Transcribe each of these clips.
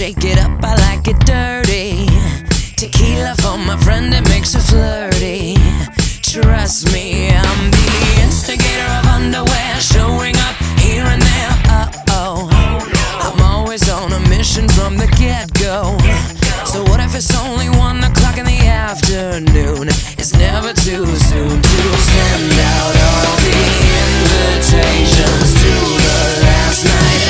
shake it up, I like it dirty. Tequila for my friend, it makes her flirty. Trust me, I'm the instigator of underwear, showing up here and there. Uh-oh, I'm always on a mission from the get-go. So what if it's only 1 o'clock in the afternoon? It's never too soon to send out all the invitations to the last night.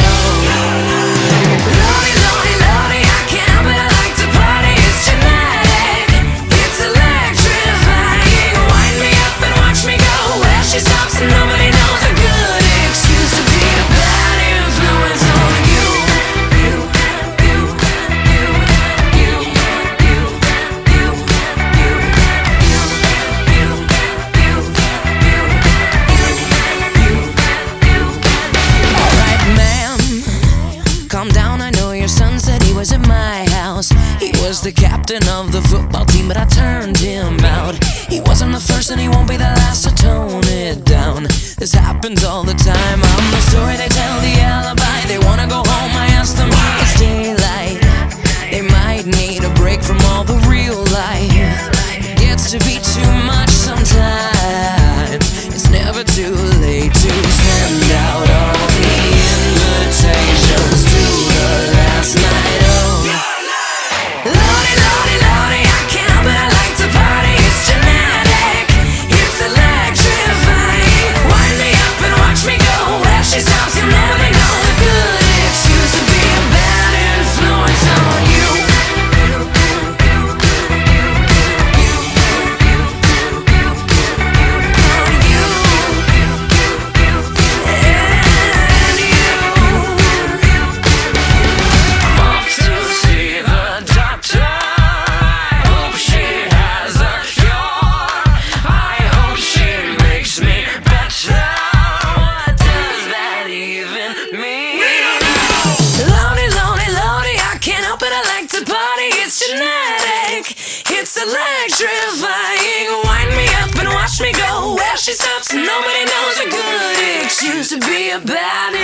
Lordy, lordy, lordy, I can't, but I like to party. It's genetic, it's electrifying. Wind me up and watch me go. Where she stops and nobody knows. A good excuse to be a bad influence on you. Calm down, I know your son said he was at my house. He was the captain of the football team, but I turned him out. He wasn't the first and he won't be the last, so tone it down. This happens all the time. I'm the story they tell, the alibi. They wanna go home, I ask them why it's daylight. They might need a break from all the real life. It gets to be too much sometimes. It's never too late to send out all the invitations to the last night. Oh, lordy, lordy, lordy, I can't, but I like to party. It's genetic, it's electrifying. Wind me up and watch me go. Where she stops, you'll never know. A good excuse to be a bad influence on you. It's electrifying. Wind me up and watch me go. Where she stops, nobody knows. A good excuse to be a bad